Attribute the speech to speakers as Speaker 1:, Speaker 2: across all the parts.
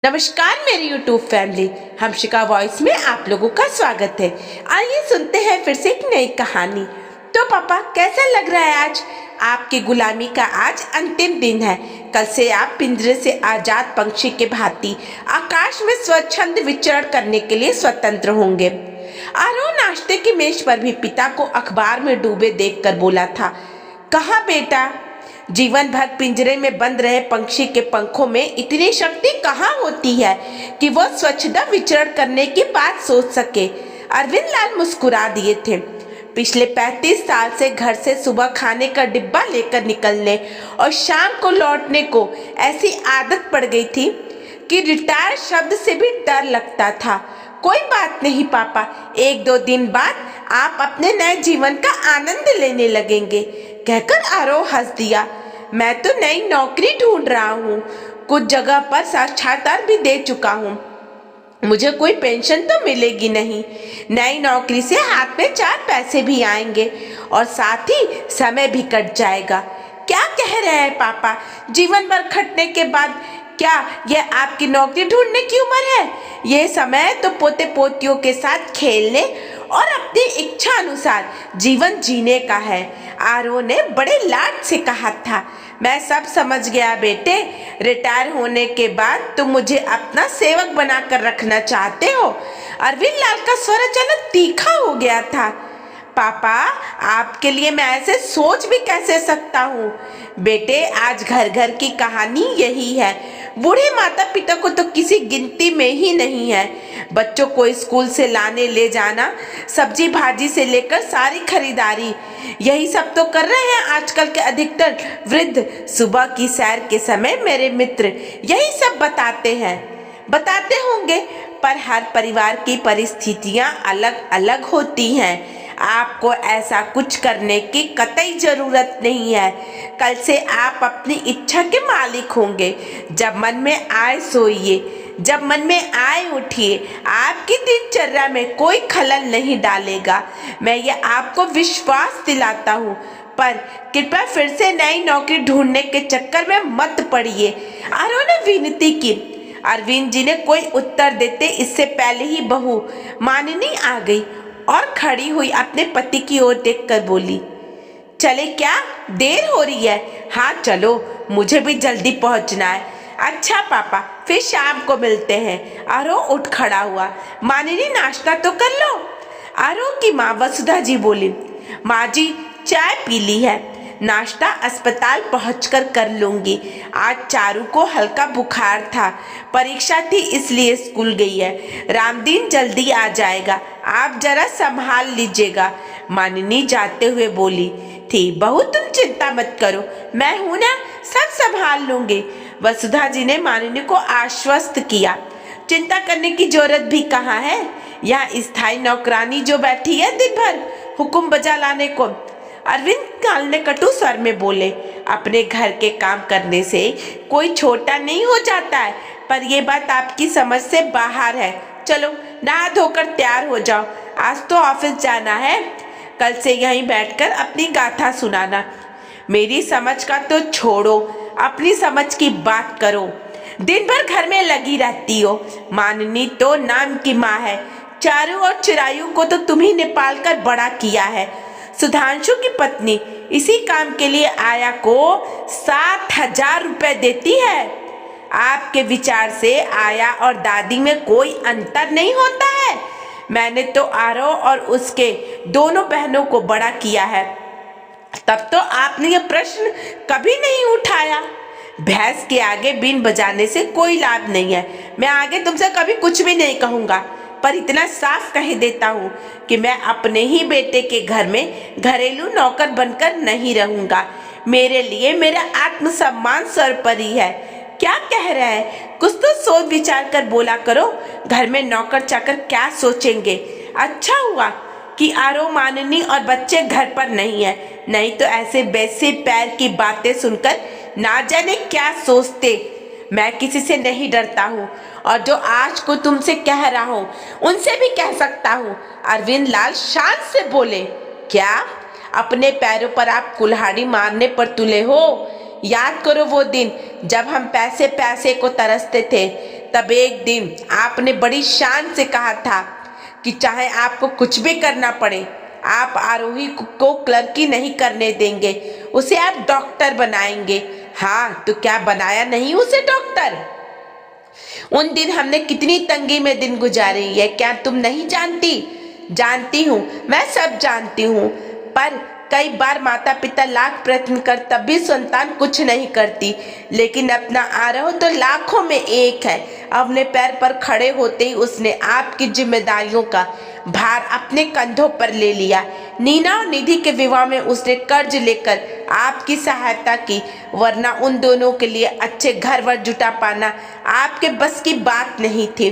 Speaker 1: नमस्कार मेरी YouTube family, हमशिका voice में आप लोगों का स्वागत है। आइए सुनते हैं फिर से एक नई कहानी। तो पापा कैसा लग रहा है आज? आपकी गुलामी का आज अंतिम दिन है। कल से आप पिंजरे से आजाद पंछी के भांति आकाश में स्वच्छंद विचरण करने के लिए स्वतंत्र होंगे। आरोह नाश्ते की मेज पर भी पिता को अखबार में डूबे देखकर बोला था, कहाँ बेटा, जीवन भर पिंजरे में बंद रहे पंछी के पंखों में इतनी शक्ति कहाँ होती है कि वो स्वच्छता विचरण करने की बात सोच सके। अरविंद लाल मुस्कुरा दिए थे। पिछले 35 साल से घर से सुबह खाने का डिब्बा लेकर निकलने और शाम को लौटने को ऐसी आदत पड़ गई थी कि रिटायर शब्द से भी डर लगता था। कोई बात नहीं पापा, 1-2 दिन बाद आप अपने नए जीवन का आनंद लेने लगेंगे, कहकर आरोह हंस दिया। मैं तो नई नौकरी ढूंढ रहा हूँ, कुछ जगह पर साक्षात्कार भी दे चुका हूँ, मुझे कोई पेंशन तो मिलेगी नहीं। नई नौकरी से हाथ में 4 पैसे भी आएंगे और साथ ही समय भी कट जाएगा। क्या कह रहे हैं पापा, जीवन भर खटने के बाद क्या यह आपकी नौकरी ढूंढने की उम्र है? यह समय तो पोते पोतियों के साथ खेलने और अपनी इच्छा अनुसार जीवन जीने का है, आरोह ने बड़े लाड से कहा था। मैं सब समझ गया बेटे, रिटायर होने के बाद तुम मुझे अपना सेवक बनाकर रखना चाहते हो। अरविंद लाल का स्वर अचानक तीखा हो गया था। पापा, आपके लिए मैं ऐसे सोच भी कैसे सकता हूँ? बेटे, आज घर घर की कहानी यही है। बूढ़े माता पिता को तो किसी गिनती में ही नहीं है। बच्चों को स्कूल से लाने ले जाना, सब्जी भाजी से लेकर सारी खरीदारी, यही सब तो कर रहे हैं आजकल के अधिकतर वृद्ध। सुबह की सैर के समय मेरे मित्र यही सब बताते होंगे, पर हर परिवार की परिस्थितियां अलग अलग होती हैं। आपको ऐसा कुछ करने की कतई जरूरत नहीं है। कल से आप अपनी इच्छा के मालिक होंगे। जब मन में आए सोइए, जब मन में आए उठिए। आपकी दिनचर्या में कोई खलल नहीं डालेगा, मैं ये आपको विश्वास दिलाता हूँ। पर कृपया फिर से नई नौकरी ढूंढने के चक्कर में मत पड़िए, आरोह ने विनती की। अरविंद जी ने कोई उत्तर देते इससे पहले ही बहू मानिनी आ गई और खड़ी हुई अपने पति की ओर देखकर बोली, चले क्या, देर हो रही है? हाँ चलो, मुझे भी जल्दी पहुंचना है। अच्छा पापा, फिर शाम को मिलते हैं। आरोह उठ खड़ा हुआ। मानिनी, नाश्ता तो कर लो। आरोह की माँ वसुधा जी बोली, माँ जी चाय पी ली है, नाश्ता अस्पताल पहुंचकर कर लूंगी। आज चारू को हल्का बुखार था, परीक्षा थी इसलिए स्कूल गई है। रामदीन जल्दी आ जाएगा, आप जरा संभाल लीजिएगा, मानिनी जाते हुए बोली थी। बहू तुम चिंता मत करो, मैं हूं ना, सब संभाल लूंगी। वसुधा जी ने मानिनी को आश्वस्त किया। चिंता करने की जरूरत भी कहाँ है, यहाँ स्थायी नौकरानी जो बैठी है दिन भर हुक्म बजा लाने को। अरविंद लाल ने कटु स्वर में बोले, अपने घर के काम करने से कोई छोटा नहीं हो जाता है, पर यह बात आपकी समझ से बाहर है। चलो नहा धोकर तैयार हो जाओ, आज तो ऑफिस जाना है। कल से यहीं बैठकर अपनी गाथा सुनाना। मेरी समझ का तो छोड़ो, अपनी समझ की बात करो। दिन भर घर में लगी रहती हो। मानिनी तो नाम की माँ है, चारू और चिरायु को तो तुम्ही ने पाल कर बड़ा किया है। सुधांशु की पत्नी इसी काम के लिए आया को 7,000 रुपए देती है। आपके विचार से आया और दादी में कोई अंतर नहीं होता है। मैंने तो आरोह और उसके दोनों बहनों को बड़ा किया है, तब तो आपने यह प्रश्न कभी नहीं उठाया। भैंस के आगे बीन बजाने से कोई लाभ नहीं है। मैं आगे तुमसे कभी कुछ भी नहीं कहूँगा, पर इतना साफ कह देता हूँ कि मैं अपने ही बेटे के घर में घरेलू नौकर बनकर नहीं रहूँगा। मेरे लिए मेरा आत्मसम्मान सर्वोपरि है। क्या कह रहे हैं, कुछ तो सोच विचार कर बोला करो। घर में नौकर चाकर क्या सोचेंगे? अच्छा हुआ कि आरोह, मानिनी और बच्चे घर पर नहीं है, नहीं तो ऐसे वैसे पैर की बातें सुनकर ना जाने क्या सोचते। मैं किसी से नहीं डरता हूँ, और जो आज को तुमसे कह रहा हूँ उनसे भी कह सकता हूँ। अरविंद लाल शान से बोले, क्या अपने पैरों पर आप कुल्हाड़ी मारने पर तुले हो? याद करो वो दिन जब हम पैसे पैसे को तरसते थे। तब एक दिन आपने बड़ी शान से कहा था कि चाहे आपको कुछ भी करना पड़े, आप आरोही को क्लर्की नहीं करने देंगे, उसे आप डॉक्टर बनाएंगे। हाँ, तो क्या बनाया नहीं उसे डॉक्टर? उन दिन हमने कितनी तंगी में दिन गुजारे, ये क्या तुम नहीं जानती? जानती हूँ, मैं सब जानती हूँ, पर कई बार माता पिता लाख प्रयत्न कर तब भी संतान कुछ नहीं करती। लेकिन अपना आरोह तो लाखों में एक है। अपने पैर पर खड़े होते ही उसने आपकी जिम्मेदारियों का भार अपने कंधों पर ले लिया। नीना और निधि के विवाह में उसने कर्ज लेकर आपकी सहायता की, वरना उन दोनों के लिए अच्छे घर वर जुटा पाना आपके बस की बात नहीं थी।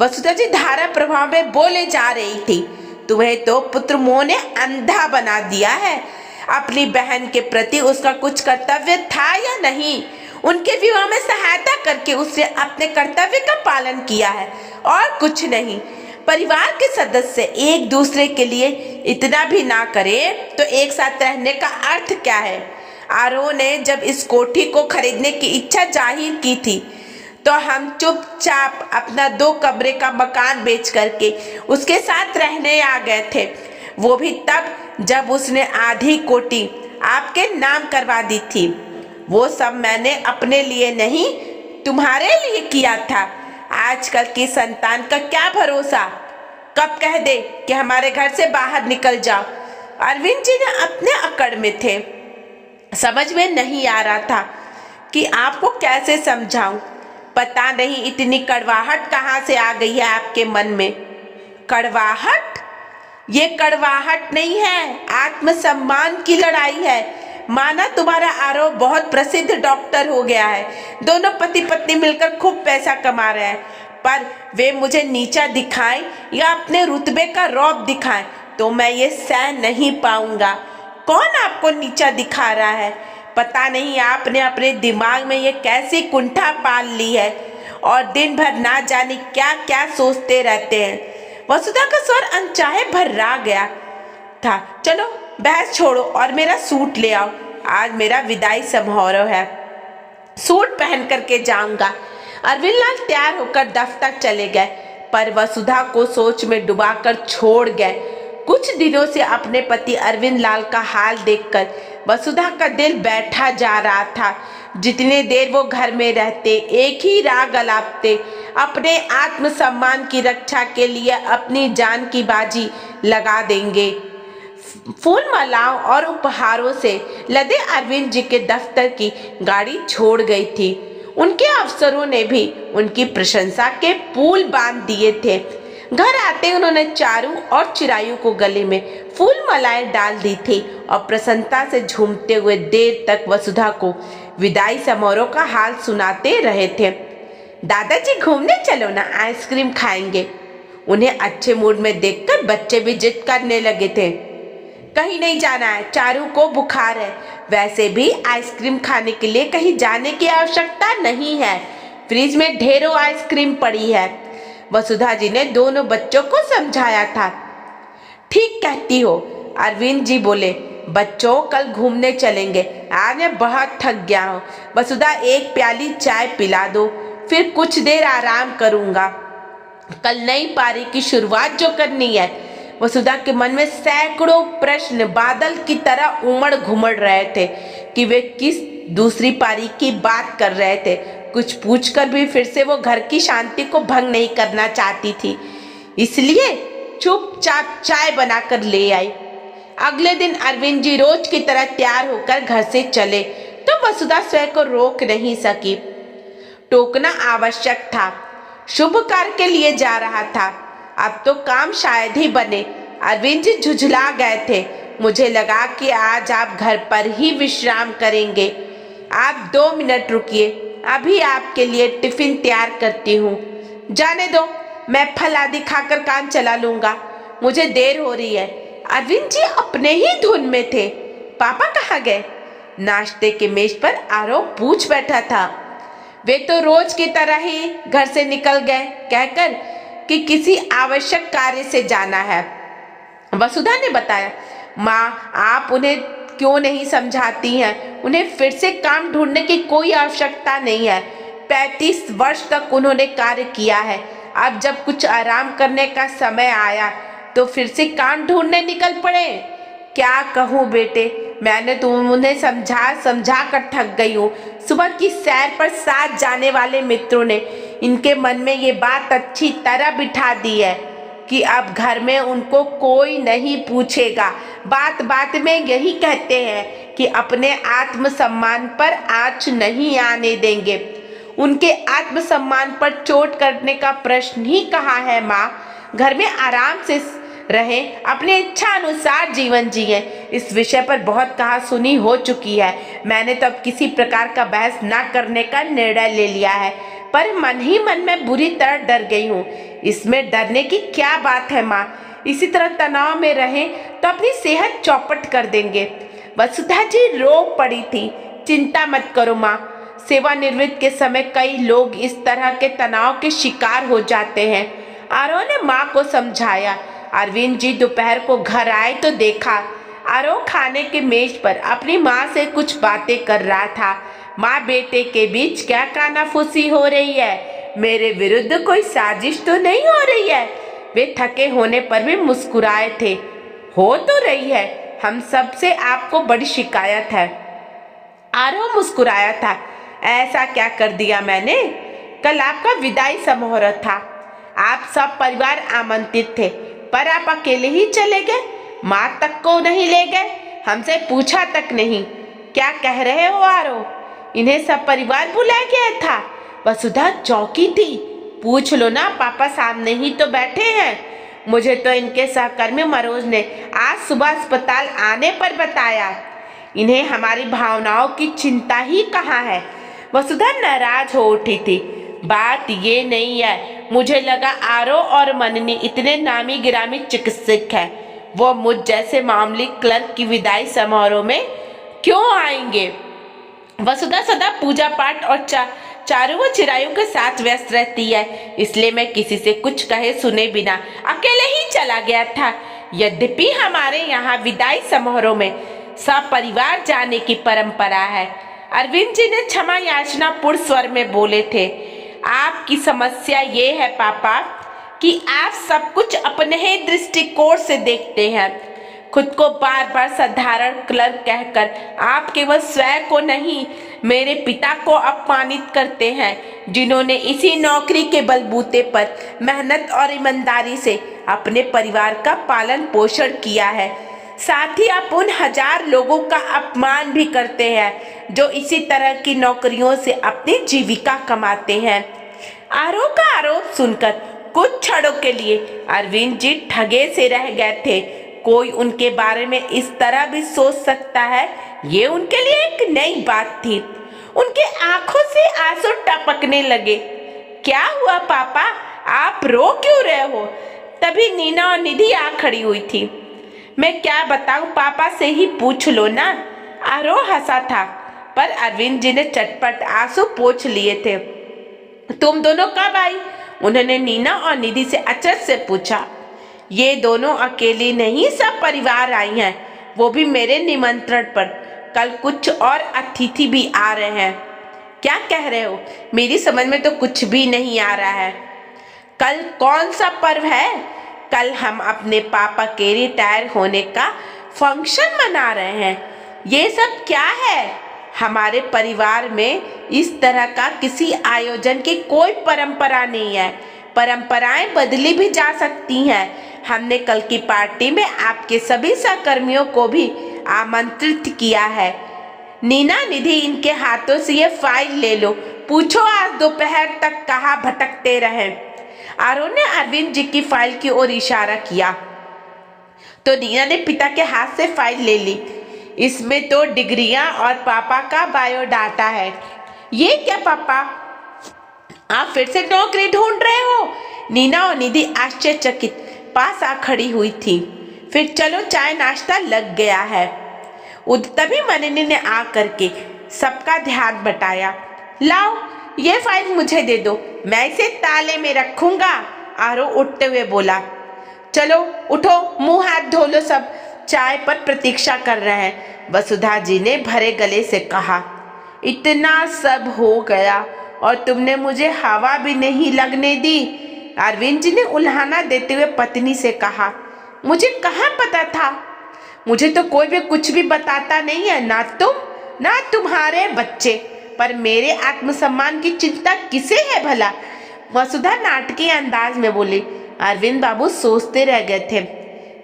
Speaker 1: वसुधा जी धारा प्रभाव में बोले जा रही थी, तुम्हें तो पुत्र मोह ने अंधा बना दिया है। अपनी बहन के प्रति उसका कुछ कर्तव्य था या नहीं? उनके विवाह में सहायता करके उसने अपने कर्तव्य का पालन किया है और कुछ नहीं। परिवार के सदस्य एक दूसरे के लिए इतना भी ना करे तो एक साथ रहने का अर्थ क्या है? आरोह ने जब इस कोठी को खरीदने की इच्छा जाहिर की थी तो हम चुपचाप अपना 2 कमरे का मकान बेच करके उसके साथ रहने आ गए थे। वो भी तब जब उसने आधी कोठी आपके नाम करवा दी थी। वो सब मैंने अपने लिए नहीं, तुम्हारे लिए किया था। आजकल की संतान का क्या भरोसा, कब कह दे कि हमारे घर से बाहर निकल जाओ। अरविंद जी ने अपने अकड़ में थे। समझ में नहीं आ रहा था कि आपको कैसे समझाऊं। पता नहीं इतनी कड़वाहट कहाँ से आ गई है आपके मन में। कड़वाहट? ये कड़वाहट नहीं है, आत्मसम्मान की लड़ाई है। माना तुम्हारा आरोह बहुत प्रसिद्ध डॉक्टर हो गया है, दोनों पति पत्नी मिलकर खूब पैसा कमा रहे हैं, पर वे मुझे नीचा दिखाएं या अपने रुतबे का रौब दिखाएं तो मैं ये सहन नहीं पाऊंगा। कौन आपको नीचा दिखा रहा है? पता नहीं आपने अपने दिमाग में ये कैसी कुंठा पाल ली है और दिन भर ना जाने क्या क्या सोचते रहते हैं। वसुधा का स्वर अनचाहे भर्रा गया था। चलो बहस छोड़ो और मेरा सूट ले आओ, आज मेरा विदाई समारोह है, सूट पहन करके जाऊंगा। अरविंद लाल तैयार होकर दफ्तर चले गए, पर वसुधा को सोच में डुबाकर छोड़ गए। कुछ दिनों से अपने पति अरविंद लाल का हाल देखकर वसुधा का दिल बैठा जा रहा था। जितने देर वो घर में रहते एक ही राग अलापते, अपने आत्मसम्मान की रक्षा के लिए अपनी जान की बाजी लगा देंगे। फूल मालाओं और उपहारों से लदे अरविंद जी के दफ्तर की गाड़ी छोड़ गई थी। उनके अफसरों ने भी उनकी प्रशंसा के पुल बांध दिए थे। घर आते उन्होंने चारू और चिरायू को गले में फूल मालाएं डाल दी थी और प्रसन्नता से झूमते हुए देर तक वसुधा को विदाई समारोह का हाल सुनाते रहे थे। दादाजी घूमने चलो ना, आइसक्रीम खाएंगे। उन्हें अच्छे मूड में देखकर बच्चे भी जिद करने लगे थे। कहीं नहीं जाना है, चारू को बुखार है। वैसे भी आइसक्रीम खाने के लिए कहीं जाने की आवश्यकता नहीं है, फ्रिज में ढेरों आइसक्रीम पड़ी है। वसुधा जी ने दोनों बच्चों को समझाया था। ठीक कहती हो, अरविंद जी बोले। बच्चों कल घूमने चलेंगे, आज मैं बहुत थक गया हूँ। वसुधा एक प्याली चाय पिला दो, फिर कुछ देर आराम करूँगा। कल नई पारी की शुरुआत जो करनी है। वसुधा के मन में सैकड़ों प्रश्न बादल की तरह उमड़ घुमड़ रहे थे कि वे किस दूसरी पारी की बात कर रहे थे। कुछ पूछकर भी फिर से वो घर की शांति को भंग नहीं करना चाहती थी, इसलिए चुपचाप चाय बनाकर ले आई। अगले दिन अरविंद जी रोज की तरह तैयार होकर घर से चले तो वसुधा स्वयं को रोक नहीं सकी। टोकना आवश्यक था, शुभ कार्य के लिए जा रहा था। अब तो काम शायद ही बने। अरविंद जी झुझला गए थे। मुझे लगा कि आज आप घर पर ही विश्राम करेंगे। आप 2 मिनट रुकिए, अभी आपके लिए टिफिन तैयार करती हूँ। जाने दो, मैं फल आदि खाकर काम चला लूंगा, मुझे देर हो रही है। अरविंद जी अपने ही धुन में थे। पापा कहाँ गए? नाश्ते के मेज पर आरोह पूछ बैठा था। वे तो रोज की तरह ही घर से निकल गए, कहकर कि किसी आवश्यक कार्य से जाना है। वसुधा ने बताया। माँ, आप उन्हें क्यों नहीं समझाती हैं? उन्हें फिर से काम ढूंढने की कोई आवश्यकता नहीं है। 35 वर्ष तक उन्होंने कार्य किया है। अब जब कुछ आराम करने का समय आया तो फिर से काम ढूंढने निकल पड़े। क्या कहूँ बेटे, मैंने तो उन्हें समझा समझा कर थक गई हूँ। सुबह की सैर पर साथ जाने वाले मित्रों ने इनके मन में ये बात अच्छी तरह बिठा दी है कि अब घर में उनको कोई नहीं पूछेगा। बात बात में यही कहते हैं कि अपने आत्मसम्मान पर आँच नहीं आने देंगे। उनके आत्मसम्मान पर चोट करने का प्रश्न ही कहाँ है माँ। घर में आराम से रहें, अपने इच्छा अनुसार जीवन जिए। इस विषय पर बहुत कहा सुनी हो चुकी है। मैंने तो अब किसी प्रकार का बहस न करने का निर्णय ले लिया है, पर मन ही मन में बुरी तरह डर गई हूँ। इसमें डरने की क्या बात है माँ? इसी तरह तनाव में रहें तो अपनी सेहत चौपट कर देंगे। वसुधा जी रो पड़ी थी। चिंता मत करो माँ, सेवानिवृत्त के समय कई लोग इस तरह के तनाव के शिकार हो जाते हैं। आरव ने माँ को समझाया। अरविंद जी दोपहर को घर आए तो देखा आरव खाने के मेज पर अपनी माँ से कुछ बातें कर रहा था। माँ बेटे के बीच क्या कानाफूसी हो रही है? मेरे विरुद्ध कोई साजिश तो नहीं हो रही है? वे थके होने पर भी मुस्कुराए थे। हो तो रही है, हम सब से आपको बड़ी शिकायत है। आरव मुस्कुराया था। ऐसा क्या कर दिया मैंने? कल आपका विदाई समारोह था। आप सब परिवार आमंत्रित थे, पर आप अकेले ही चले गए। माँ तक को नहीं ले गए, हमसे पूछा तक नहीं। क्या कह रहे हो आरव? इन्हें सब परिवार बुलाया गया था? वसुधा चौंकी थी। पूछ लो ना, पापा सामने ही तो बैठे हैं। मुझे तो इनके सहकर्मी मनोज ने आज सुबह अस्पताल आने पर बताया। इन्हें हमारी भावनाओं की चिंता ही कहाँ है। वसुधा नाराज हो उठी थी। बात ये नहीं है, मुझे लगा आरव और मननी इतने नामी गिरामी चिकित्सक है, वो मुझ जैसे मामूली क्लर्क की विदाई समारोह में क्यों आएंगे? वसुधा सदा पूजा पाठ और चारों व चिरायों के साथ व्यस्त रहती है, इसलिए मैं किसी से कुछ कहे सुने बिना अकेले ही चला गया था। यद्यपि हमारे यहाँ विदाई समारोह में सब परिवार जाने की परंपरा है। अरविंद जी ने क्षमा याचना पूर्ण स्वर में बोले थे। आपकी समस्या ये है पापा कि आप सब कुछ अपने ही दृष्टिकोण से देखते हैं। खुद को बार बार साधारण क्लर्क कहकर आप केवल स्वयं को नहीं, मेरे पिता को अपमानित करते हैं, जिन्होंने इसी नौकरी के बलबूते पर मेहनत और ईमानदारी से अपने परिवार का पालन पोषण किया है। साथ ही आप उन हजार लोगों का अपमान भी करते हैं जो इसी तरह की नौकरियों से अपनी जीविका कमाते हैं। आरोप का आरोप सुनकर कुछ क्षणों के लिए अरविंद जी ठगे से रह गए थे। कोई उनके बारे में इस तरह भी सोच सकता है, ये उनके लिए एक नई बात थी। उनके आंखों से आंसू टपकने लगे। क्या हुआ पापा, आप रो क्यों रहे हो? तभी नीना और निधि आ खड़ी हुई थी। मैं क्या बताऊं, पापा से ही पूछ लो ना। आरोह हंसा था, पर अरविंद जी ने चटपट आंसू पोंछ लिए थे। तुम दोनों कब आई? उन्होंने नीना और निधि से अचरज से पूछा। ये दोनों अकेली नहीं, सब परिवार आई हैं, वो भी मेरे निमंत्रण पर। कल कुछ और अतिथि भी आ रहे हैं। क्या कह रहे हो? मेरी समझ में तो कुछ भी नहीं आ रहा है। कल कौन सा पर्व है? कल हम अपने पापा के रिटायर होने का फंक्शन मना रहे हैं। ये सब क्या है? हमारे परिवार में इस तरह का किसी आयोजन की कोई परंपरा नहीं है। परंपराएं बदली भी जा सकती हैं। हमने कल की पार्टी में आपके सभी सहकर्मियों को भी आमंत्रित किया है। नीना, निधि, इनके हाथों से ये फाइल ले लो। पूछो आज दोपहर तक कहाँ भटकते रहे। आरोह ने अरविंद जी की फाइल की ओर इशारा किया तो नीना ने पिता के हाथ से फाइल ले ली। इसमें तो डिग्रियां और पापा का बायोडाटा है। ये क्या पापा, आप फिर से नौकरी ढूंढ रहे हो? नीना और निधि आश्चर्यचकित पास आ खड़ी हुई थी। फिर चलो, चाय नाश्ता लग गया है। तभी मननी ने आ करके सबका ध्यान बटाया। लाओ, ये फाइल मुझे दे दो, मैं इसे ताले में रखूंगा। आरोह उठते हुए बोला। चलो उठो, मुंह हाथ धो लो, सब चाय पर प्रतीक्षा कर रहे हैं। वसुधा जी ने भरे गले से कहा, इतना सब हो गया और तुमने मुझे हवा भी नहीं लगने दी। अरविंद जी ने उल्हाना देते हुए पत्नी से कहा, मुझे कहाँ पता था? मुझे तो कोई भी कुछ भी बताता नहीं है, ना तुम ना तुम्हारे बच्चे, पर मेरे आत्मसम्मान की चिंता किसे है भला? वसुधा नाटकीय अंदाज में बोली। अरविंद बाबू सोचते रह गए थे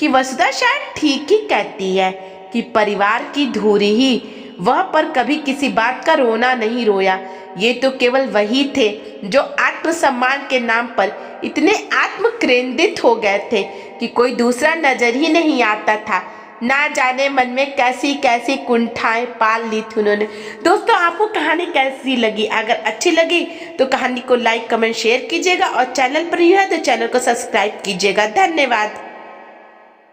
Speaker 1: कि वसुधा शायद ठीक ही कहती है कि परिवार की धुरी ही वह, पर कभी किसी बात का रोना नहीं रोया। ये तो केवल वही थे जो आत्मसम्मान के नाम पर इतने आत्मकेंद्रित हो गए थे कि कोई दूसरा नजर ही नहीं आता था। ना जाने मन में कैसी कैसी कुंठाएं पाल ली थी उन्होंने। दोस्तों, आपको कहानी कैसी लगी? अगर अच्छी लगी तो कहानी को लाइक कमेंट शेयर कीजिएगा और चैनल पर ही है तो चैनल को सब्सक्राइब कीजिएगा। धन्यवाद।